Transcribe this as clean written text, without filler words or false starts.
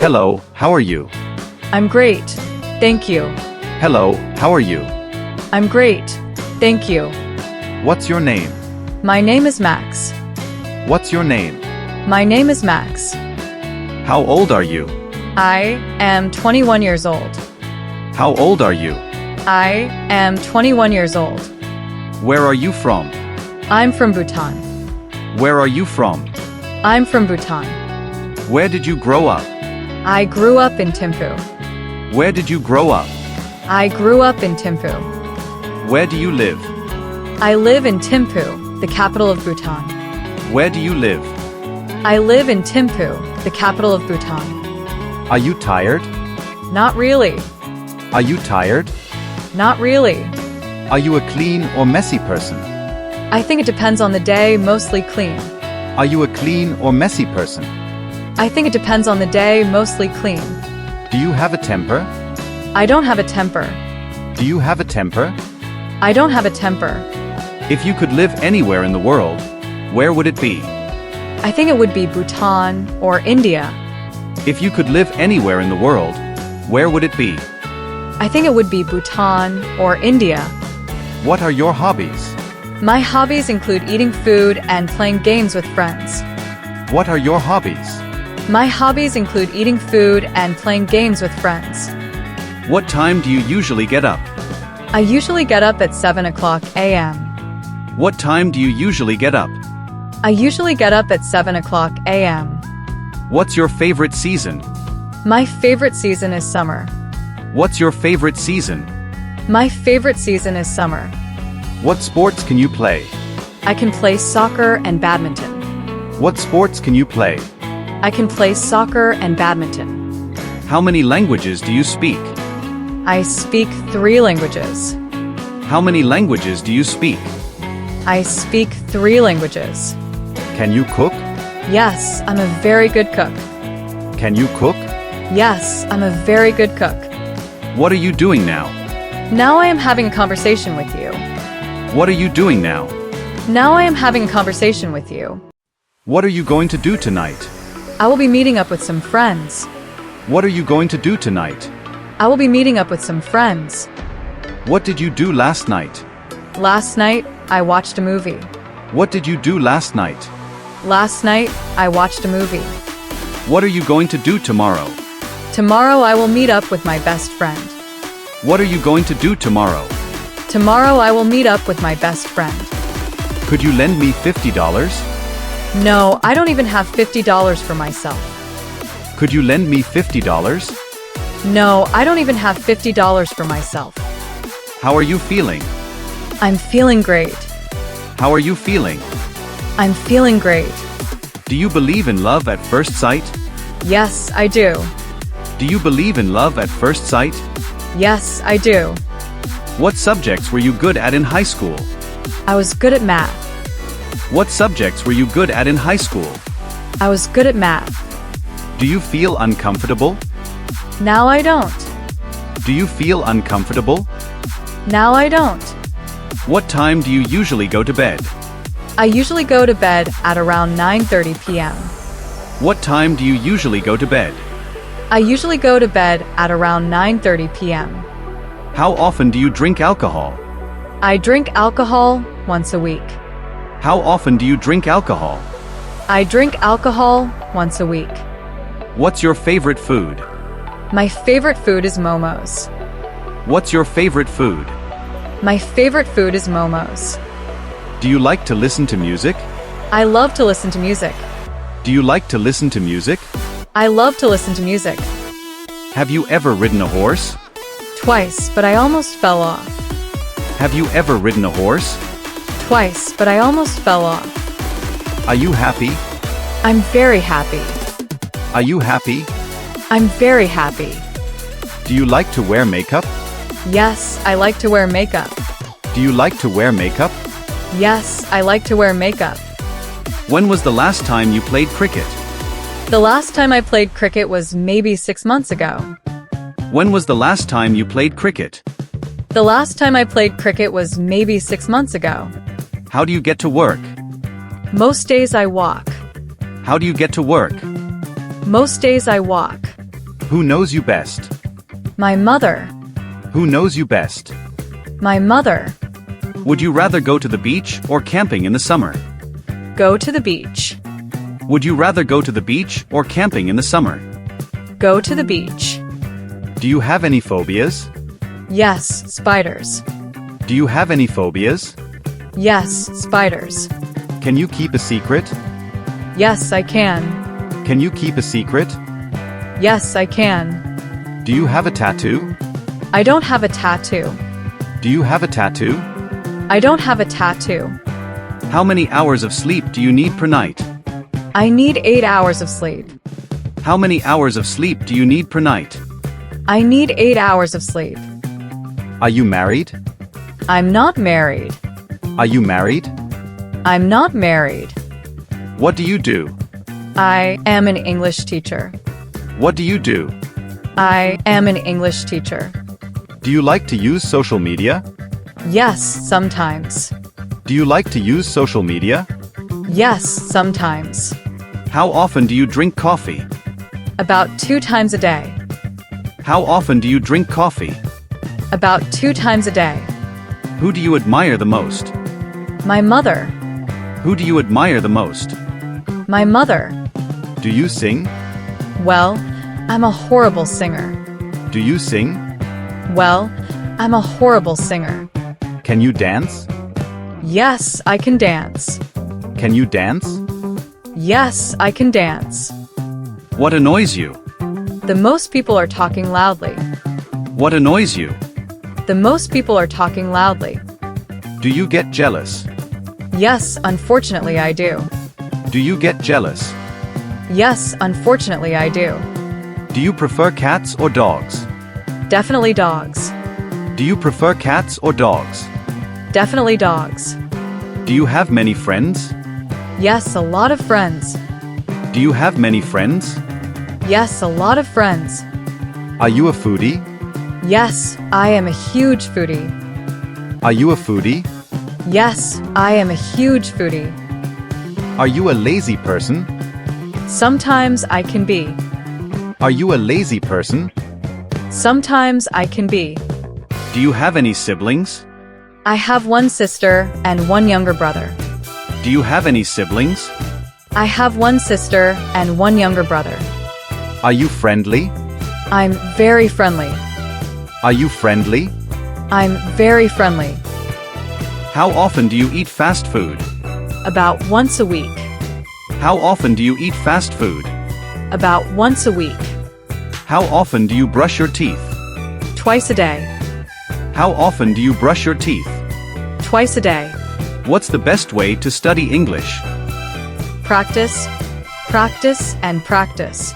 Hello, how are you? I'm great. Thank you. Hello, how are you? I'm great. Thank you. What's your name? My name is Max. What's your name? My name is Max. How old are you? I am 21 years old. How old are you? I am 21 years old. Where are you from? I'm from Bhutan. Where are you from? I'm from Bhutan. Where did you grow up? I grew up in Thimphu. Where did you grow up? I grew up in Thimphu. Where do you live? I live in Thimphu, the capital of Bhutan. Where do you live? I live in Thimphu, the capital of Bhutan. Are you tired? Not really. Are you tired? Not really. Are you a clean or messy person? I think it depends on the day, mostly clean. Are you a clean or messy person? I think it depends on the day, mostly clean. Do you have a temper? I don't have a temper. Do you have a temper? I don't have a temper. If you could live anywhere in the world, where would it be? I think it would be Bhutan or India. If you could live anywhere in the world, where would it be? I think it would be Bhutan or India. What are your hobbies? My hobbies include eating food and playing games with friends. What are your hobbies? My hobbies include eating food and playing games with friends. What time do you usually get up? I usually get up at 7 o'clock a.m. What time do you usually get up? I usually get up at 7 o'clock a.m. What's your favorite season? My favorite season is summer. What's your favorite season? My favorite season is summer. What sports can you play? I can play soccer and badminton. What sports can you play? I can play soccer and badminton. How many languages do you speak? I speak 3 languages. How many languages do you speak? I speak 3 languages. Can you cook? Yes, I'm a very good cook. Can you cook? Yes, I'm a very good cook. What are you doing now? Now I am having a conversation with you. What are you doing now? Now I am having a conversation with you. What are you going to do tonight? I will be meeting up with some friends. What are you going to do tonight? I will be meeting up with some friends. What did you do last night? Last night, I watched a movie. What did you do last night? Last night, I watched a movie. What are you going to do tomorrow? Tomorrow I will meet up with my best friend. What are you going to do tomorrow? Tomorrow I will meet up with my best friend. Could you lend me $50? No, I don't even have $50 for myself. Could you lend me $50? No, I don't even have $50 for myself. How are you feeling? I'm feeling great. How are you feeling? I'm feeling great. Do you believe in love at first sight? Yes, I do. Do you believe in love at first sight? Yes, I do. What subjects were you good at in high school? I was good at math. What subjects were you good at in high school? I was good at math. Do you feel uncomfortable? Now I don't. Do you feel uncomfortable? Now I don't. What time do you usually go to bed? I usually go to bed at around 9:30 p.m. What time do you usually go to bed? I usually go to bed at around 9:30 p.m. How often do you drink alcohol? I drink alcohol once a week. How often do you drink alcohol? I drink alcohol once a week. What's your favorite food? My favorite food is momos. What's your favorite food? My favorite food is momos. Do you like to listen to music? I love to listen to music. Do you like to listen to music? I love to listen to music. Have you ever ridden a horse? Twice, but I almost fell off. Have you ever ridden a horse? Twice, but I almost fell off. Are you happy? I'm very happy. Are you happy? I'm very happy. Do you like to wear makeup? Yes, I like to wear makeup. Do you like to wear makeup? Yes, I like to wear makeup. When was the last time you played cricket? The last time I played cricket was maybe 6 months ago. When was the last time you played cricket? The last time I played cricket was maybe 6 months ago. How do you get to work? Most days I walk. How do you get to work? Most days I walk. Who knows you best? My mother. Who knows you best? My mother. Would you rather go to the beach or camping in the summer? Go to the beach. Would you rather go to the beach or camping in the summer? Go to the beach. Do you have any phobias? Yes, spiders. Do you have any phobias? Yes, spiders. Can you keep a secret? Yes, I can. Can you keep a secret? Yes, I can. Do you have a tattoo? I don't have a tattoo. Do you have a tattoo? I don't have a tattoo. How many hours of sleep do you need per night? I need 8 hours of sleep. How many hours of sleep do you need per night? I need 8 hours of sleep. Are you married? I'm not married. Are you married? I'm not married. What do you do? I am an English teacher. What do you do? I am an English teacher. Do you like to use social media? Yes, sometimes. Do you like to use social media? Yes, sometimes. How often do you drink coffee? About 2 times a day. How often do you drink coffee? About 2 times a day. Who do you admire the most? My mother. Who do you admire the most? My mother. Do you sing? Well, I'm a horrible singer. Do you sing? Well, I'm a horrible singer. Can you dance? Yes, I can dance. Can you dance? Yes, I can dance. What annoys you? The most people are talking loudly. What annoys you? The most people are talking loudly. Do you get jealous? Yes, unfortunately I do. Do you get jealous? Yes, unfortunately I do. Do you prefer cats or dogs? Definitely dogs. Do you prefer cats or dogs? Definitely dogs. Do you have many friends? Yes, a lot of friends. Do you have many friends? Yes, a lot of friends. Are you a foodie? Yes, I am a huge foodie. Are you a foodie? Yes, I am a huge foodie. Are you a lazy person? Sometimes I can be. Are you a lazy person? Sometimes I can be. Do you have any siblings? I have 1 sister and 1 younger brother. Do you have any siblings? I have 1 sister and 1 younger brother. Are you friendly? I'm very friendly. Are you friendly? I'm very friendly. How often do you eat fast food? About once a week. How often do you eat fast food? About once a week. How often do you brush your teeth? Twice a day. How often do you brush your teeth? Twice a day. What's the best way to study English? Practice, practice, and practice.